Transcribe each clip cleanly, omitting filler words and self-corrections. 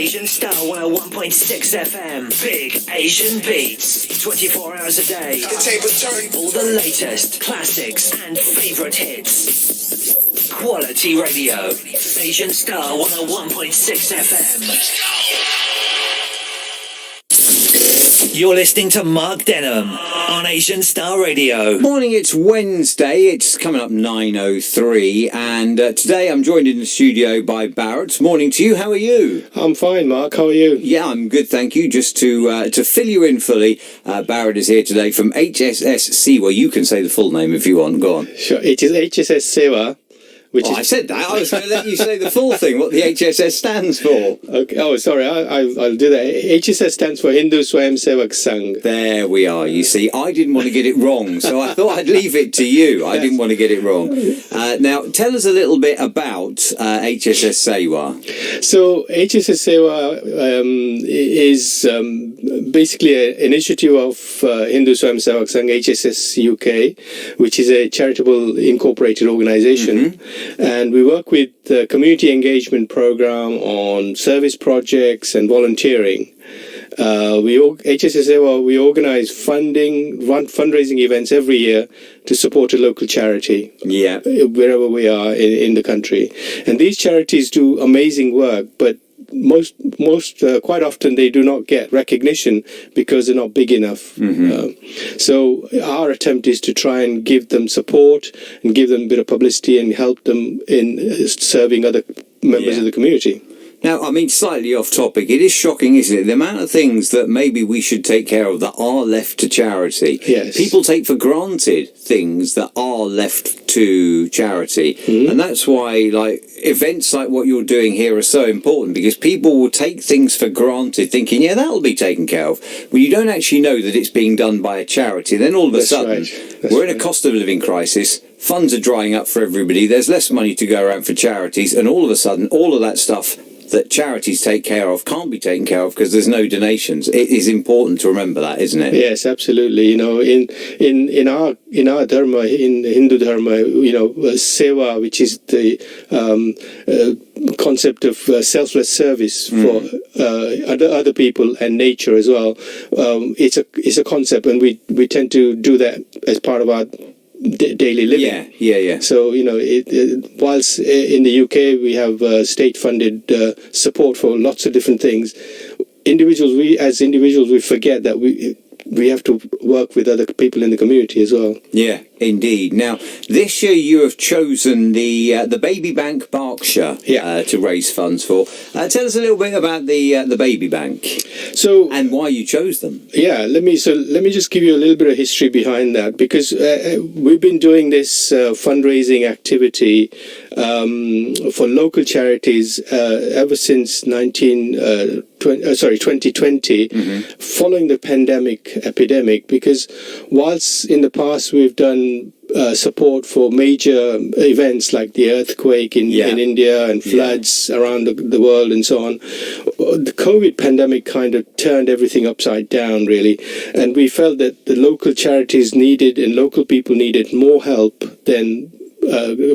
Asian Star 101.6 FM. Big Asian beats. 24 hours a day. The table turn. All the latest classics and favourite hits. Quality radio. Asian Star 101.6 FM. Let's go! You're listening to Mark Denham on Asian Star Radio. Morning, it's Wednesday. It's coming up 9:03, and today I'm joined in the studio by Bharat. Morning to you. How are you? I'm fine, Mark. How are you? Yeah, I'm good, thank you. Just to fill you in fully, Bharat is here today from HSS Sewa. You can say the full name if you want. Go on. Sure. It is HSS Sewa. I said that. I was going to let you say the full thing, what the HSS stands for. Okay. Oh, sorry. I'll do that. HSS stands for Hindu Swayamsevak Sangh. There we are. You see, I didn't want to get it wrong, so I thought I'd leave it to you. I didn't want to get it wrong. Now, tell us a little bit about HSS Sewa. So, HSS Sewa is basically an initiative of Hindu Swayamsevak Sangh, HSS UK, which is a charitable incorporated organisation. Mm-hmm. And we work with the community engagement program on service projects and volunteering. HSS Sewa, we organise fundraising events every year to support a local charity. Yeah, wherever we are in the country. And these charities do amazing work, but quite often they do not get recognition because they're not big enough. Mm-hmm. So our attempt is to try and give them support and give them a bit of publicity and help them in serving other members of the community. Now, I mean, slightly off topic, it is shocking, isn't it? The amount of things that maybe we should take care of that are left to charity. Yes. People take for granted things that are left to charity. Mm-hmm. And that's why, events like what you're doing here are so important, because people will take things for granted thinking, yeah, that'll be taken care of. Well, you don't actually know that it's being done by a charity. Then all of a sudden, we're in a cost of living crisis. Funds are drying up for everybody. There's less money to go around for charities. And all of a sudden, all of that stuff that charities take care of can't be taken care of because there's no donations. It is important to remember that, isn't it? Yes, absolutely. You know, in our dharma, in Hindu dharma, seva, which is the concept of selfless service for other people and nature as well. It's a concept, and we tend to do that as part of our daily living. Yeah. So, whilst in the UK we have state-funded support for lots of different things, as individuals, we forget that we have to work with other people in the community as well. Yeah, indeed. Now, this year you have chosen the Baby Bank Berkshire to raise funds for. Tell us a little bit about the Baby Bank. And why you chose them. Yeah, let me just give you a little bit of history behind that, because we've been doing this fundraising activity for local charities ever since 2020, following the epidemic, because whilst in the past we've done support for major events like the earthquake in India and floods around the world and so on, the COVID pandemic kind of turned everything upside down, really. And we felt that the local charities needed and local people needed more help than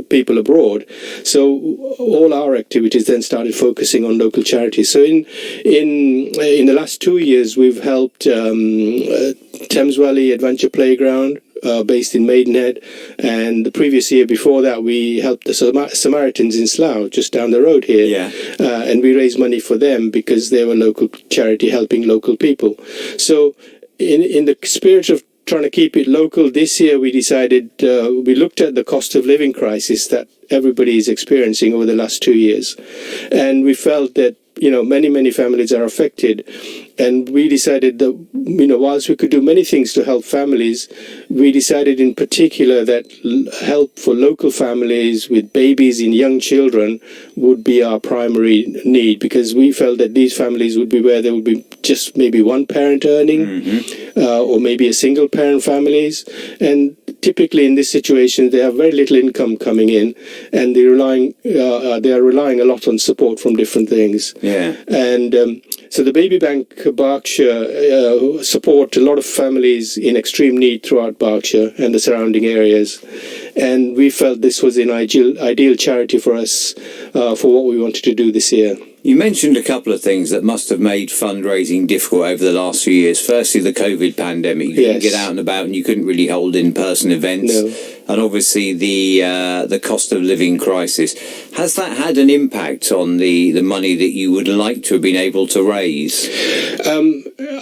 people abroad. So all our activities then started focusing on local charities. So in the last 2 years, we've helped Thames Valley Adventure Playground, based in Maidenhead, and the previous year before that we helped the Samaritans in Slough, just down the road here, and we raised money for them because they were local charity helping local people. So in the spirit of trying to keep it local, this year we decided, we looked at the cost of living crisis that everybody is experiencing over the last 2 years, and we felt that many families are affected. And we decided that, whilst we could do many things to help families, we decided in particular that help for local families with babies and young children would be our primary need, because we felt that these families would be where there would be just maybe one parent earning, or maybe a single parent families. And typically in this situation, they have very little income coming in, and they are relying a lot on support from different things. Yeah. And so the Baby Bank Berkshire support a lot of families in extreme need throughout Berkshire and the surrounding areas. And we felt this was an ideal charity for us for what we wanted to do this year. You mentioned a couple of things that must have made fundraising difficult over the last few years. Firstly, the COVID pandemic. You couldn't get out and about and you couldn't really hold in-person events. No. And obviously the cost of living crisis. Has that had an impact on the money that you would like to have been able to raise?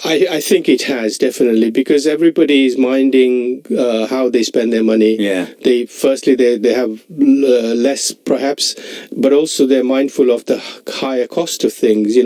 I think it has, definitely, because everybody is minding how they spend their money. Yeah. They have less, perhaps, but also they're mindful of the higher cost of things,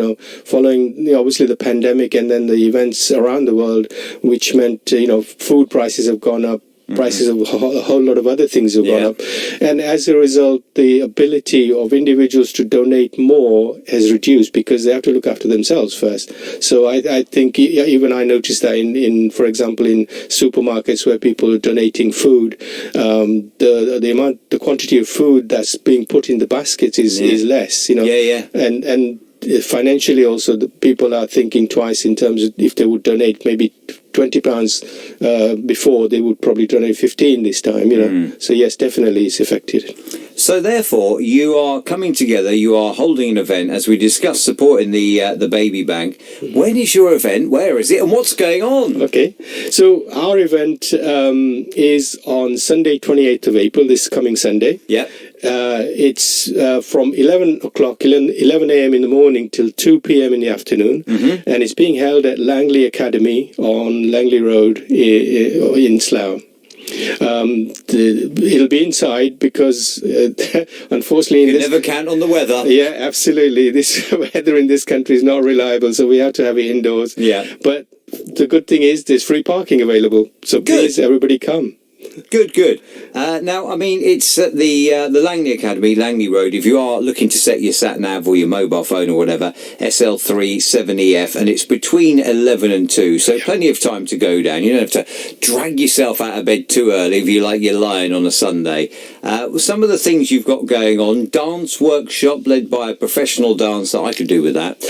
following obviously the pandemic and then the events around the world, which meant, food prices have gone up. Prices of a whole lot of other things have gone up. And as a result, the ability of individuals to donate more has reduced because they have to look after themselves first. So I think even I noticed that in for example, in supermarkets where people are donating food, the quantity of food that's being put in the baskets is less, And financially also, the people are thinking twice in terms of if they would donate maybe £20 before, they would probably donate 15 this time, So yes, definitely it's affected. So therefore, you are coming together, you are holding an event, as we discussed, supporting the baby bank. When is your event? Where is it? And what's going on? Okay. So our event is on Sunday, 28th of April, this coming Sunday. Yeah. It's from 11 a.m. in the morning till 2 p.m. in the afternoon, and it's being held at Langley Academy on Langley Road in Slough. It'll be inside because unfortunately you never count on the weather. Yeah, absolutely. This weather in this country is not reliable, so we have to have it indoors. Yeah. But the good thing is there's free parking available, so please everybody come. Good. Now, I mean, it's at the Langley Academy, Langley Road. If you are looking to set your sat-nav or your mobile phone or whatever, SL3 7EF, and it's between 11 and 2, so plenty of time to go down. You don't have to drag yourself out of bed too early if you like your lion on a Sunday. Some of the things you've got going on: dance workshop led by a professional dancer. I could do with that.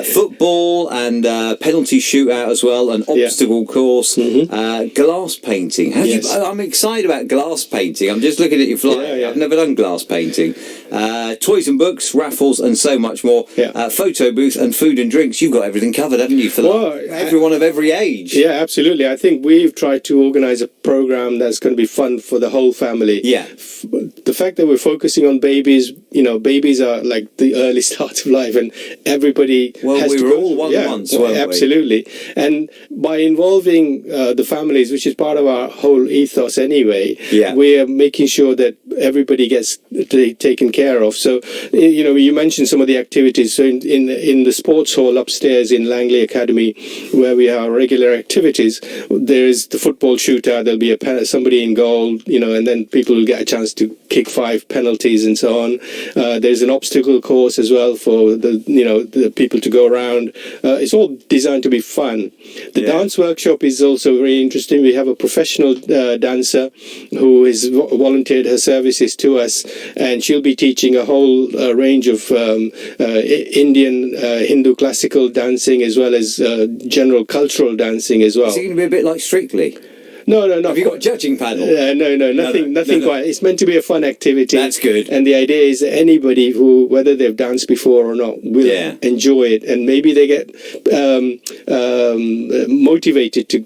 Football and penalty shootout as well, an obstacle course, glass painting. I'm excited about glass painting. I'm just looking at your flyer. I've never done glass painting. Toys and books, raffles, and so much more. Photo booth and food and drinks. You've got everything covered, haven't you, for everyone of every age? Yeah, absolutely. I think we've tried to organise a programme that's going to be fun for the whole family. Yeah. The fact that we're focusing on babies, babies are like the early start of life, and everybody has we to were go all one once, weren't we? Absolutely. And by involving the families, which is part of our whole ethos anyway, we are making sure that everybody gets taken care of. So, you mentioned some of the activities. So in the sports hall upstairs in Langley Academy, where we have regular activities, there is the football shootout. There'll be somebody in goal, and then people will get a chance to kick 5 penalties and so on. There's an obstacle course as well for the people to go around. It's all designed to be fun. The dance workshop is also very interesting. We have a professional dancer who has volunteered her services to us, and she'll be teaching a whole range of Indian Hindu classical dancing as well as general cultural dancing as well. Is it going to be a bit like Strictly? No. Have you got a judging panel? No, nothing quite. It's meant to be a fun activity. That's good. And the idea is that anybody who, whether they've danced before or not, will enjoy it, and maybe they get motivated to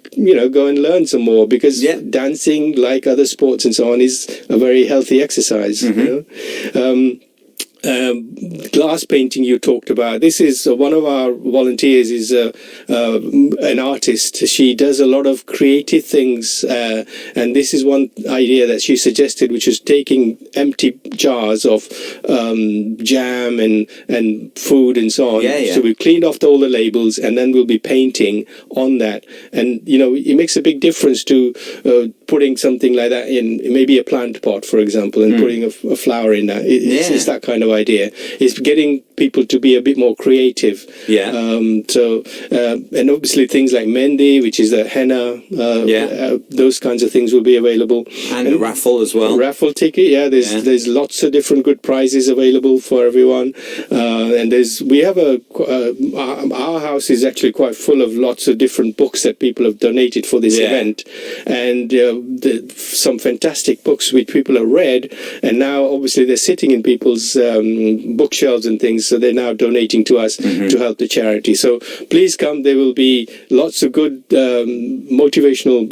go and learn some more, because dancing, like other sports and so on, is a very healthy exercise. Glass painting you talked about. This is one of our volunteers is an artist. She does a lot of creative things, and this is one idea that she suggested, which is taking empty jars of jam and food and so on. So we've cleaned off all the labels, and then we'll be painting on that. And it makes a big difference to putting something like that in maybe a plant pot, for example, and putting a flower in that. It's that kind of idea. It's getting people to be a bit more creative. And obviously things like Mendi, which is the henna, those kinds of things will be available. And a raffle as well. Raffle ticket, there's lots of different good prizes available for everyone. And we have our house is actually quite full of lots of different books that people have donated for this event. And some fantastic books which people have read, and now obviously they're sitting in people's bookshelves and things. So they're now donating to us to help the charity. So please come. There will be lots of good motivational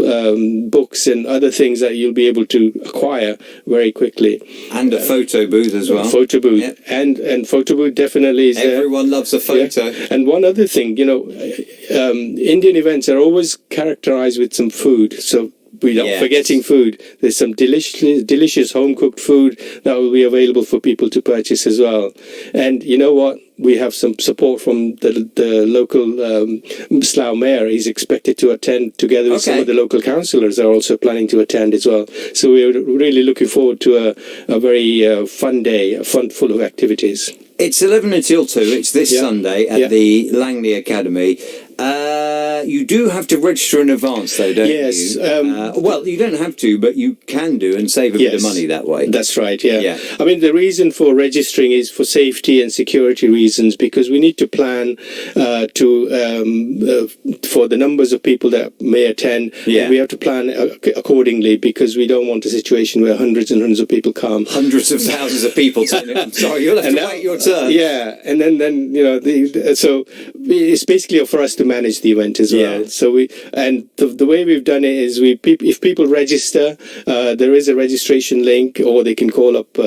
books and other things that you'll be able to acquire very quickly. And a photo booth as well. Photo booth. Yep. And photo booth definitely is there. Everyone loves a photo. Yeah. And one other thing, Indian events are always characterized with some food. So we're not forgetting food. There's some delicious home-cooked food that will be available for people to purchase as well. And you know what? We have some support from the local Slough mayor. He's expected to attend together with some of the local councillors are also planning to attend as well. So we're really looking forward to a very fun day, full of activities. It's 11 until 2. It's this Sunday at the Langley Academy. You do have to register in advance, though, don't you? Yes. Well, you don't have to, but you can do and save a bit of money that way. That's right, yeah. I mean, the reason for registering is for safety and security reasons, because we need to plan for the numbers of people that may attend. We have to plan accordingly, because we don't want a situation where hundreds and hundreds of people come. Hundreds of thousands of people. I'm sorry, you'll have to wait your turn. Yeah, and then so it's basically for us to manage the event as well. So the way we've done it is if people register, there is a registration link, or they can call up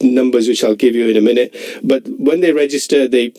numbers which I'll give you in a minute. But when they register, they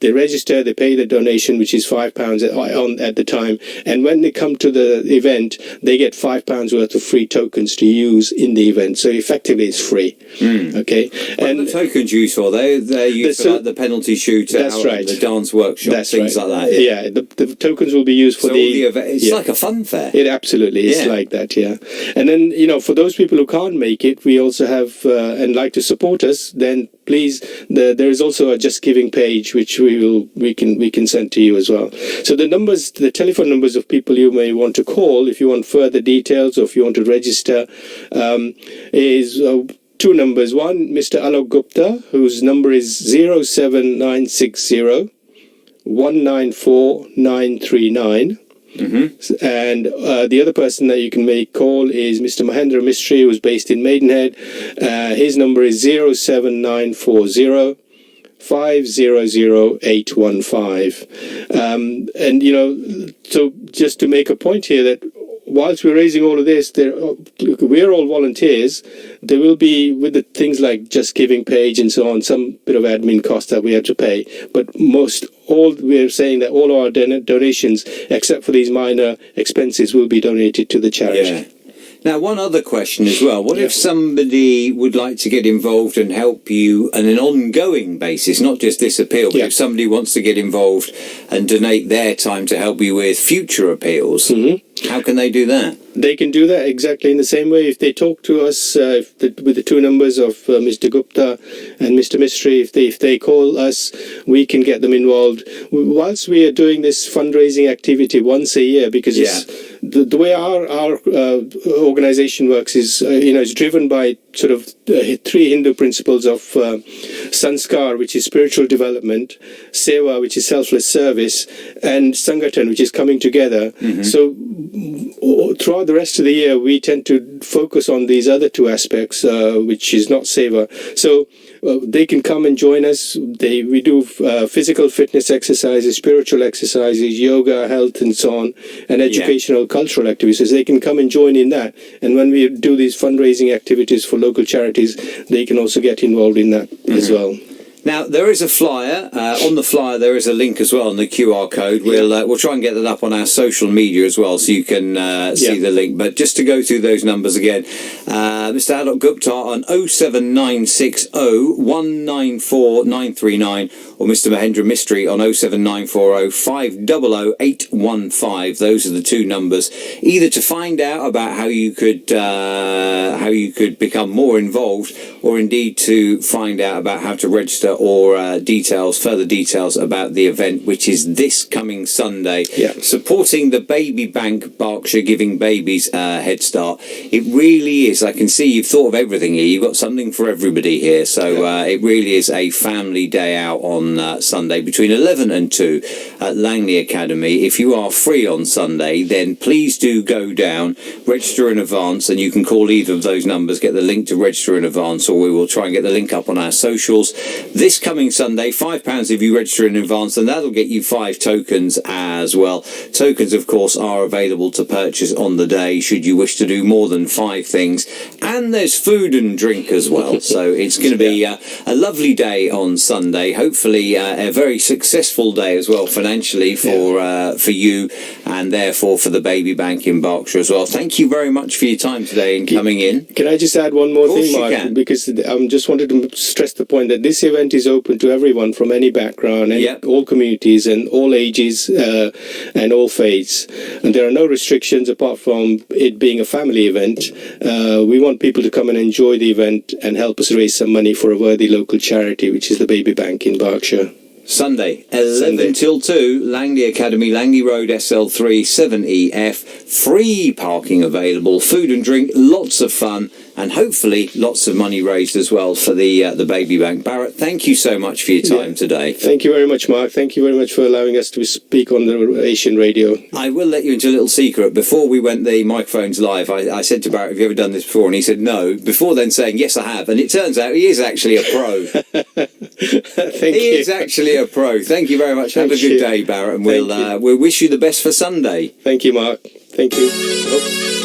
register, they pay the donation, which is £5 at the time, and when they come to the event, they get £5 worth of free tokens to use in the event. So effectively, it's free. Okay. What are the tokens used for? They're used for like the penalty shootout, the dance workshop, things like that. Yeah, the tokens will be used for the event. It's like a fun fair. It absolutely is like that. Yeah, and then for those people who can't make it, we also have and like to support us. Then please, there is also a Just Giving page which we can send to you as well. So the telephone numbers of people you may want to call if you want further details, or if you want to register, is two numbers. One, Mr. Alok Gupta, whose number is 07960 194 939. And the other person that you can make call is Mr. Mahendra Mistry, who's based in Maidenhead. His number is 07940 500-815. And so just to make a point here that whilst we're raising all of this, we're all volunteers. There will be, with the things like Just Giving page and so on, some bit of admin cost that we have to pay. But we're saying that all our donations, except for these minor expenses, will be donated to the charity. Yeah. Now, one other question as well. What if somebody would like to get involved and help you on an ongoing basis, not just this appeal, but if somebody wants to get involved and donate their time to help you with future appeals, how can they do that? They can do that exactly in the same way. If they talk to us with the two numbers of Mr. Gupta and Mr. Mistry, if they call us, we can get them involved. Whilst we are doing this fundraising activity once a year, because the way our organization works is, it's driven by sort of three Hindu principles of sanskar, which is spiritual development, sewa, which is selfless service, and sangathan, which is coming together. So throughout the rest of the year, we tend to focus on these other two aspects, which is not seva. So they can come and join us. We do physical fitness exercises, spiritual exercises, yoga, health, and so on, and educational, cultural activities. So they can come and join in that. And when we do these fundraising activities for local charities, they can also get involved in that as well. Now, there is a flyer. On the flyer, there is a link as well, and the QR code. We'll try and get that up on our social media as well, so you can see the link. But just to go through those numbers again, Mr. Alok Gupta on 07960 194 939, or Mr. Mahendra Mistry on 07940 500 815. Those are the two numbers, either to find out about how you could become more involved, or indeed to find out about how to register or further details about the event, which is this coming Sunday, supporting the Baby Bank Berkshire, giving babies a head start. It really is. I can see you've thought of everything here. You've got something for everybody here. So it really is a family day out on Sunday between 11 and 2 at Langley Academy. If you are free on Sunday, then please do go down, register in advance, and you can call either of those numbers, get the link to register in advance, or we will try and get the link up on our socials. This coming Sunday, £5 if you register in advance, and that'll get you 5 tokens as well. Tokens, of course, are available to purchase on the day should you wish to do more than 5 things, and there's food and drink as well. So it's going to be a lovely day on Sunday, hopefully a very successful day as well financially for you, and therefore for the Baby Bank in Berkshire as well. Thank you very much for your time today and coming in. Can I just add one more thing, Mark? Because I just wanted to stress the point that this event is open to everyone from any background, and all communities and all ages and all faiths. And there are no restrictions apart from it being a family event. We want people to come and enjoy the event and help us raise some money for a worthy local charity, which is the Baby Bank in Berkshire. Sunday, 11 till 2, Langley Academy, Langley Road, SL3 7EF. Free parking available, food and drink, lots of fun, and hopefully lots of money raised as well for the Baby Bank. Barrett, thank you so much for your time today. Thank you very much, Mark. Thank you very much for allowing us to speak on the Asian radio. I will let you into a little secret. Before we went the microphones live, I said to Barrett, have you ever done this before? And he said no. Before then saying, yes, I have. And it turns out he is actually a pro. He is actually a pro. Thank you very much. Have a good day, Barrett. And we'll wish you the best for Sunday. Thank you, Mark. Thank you.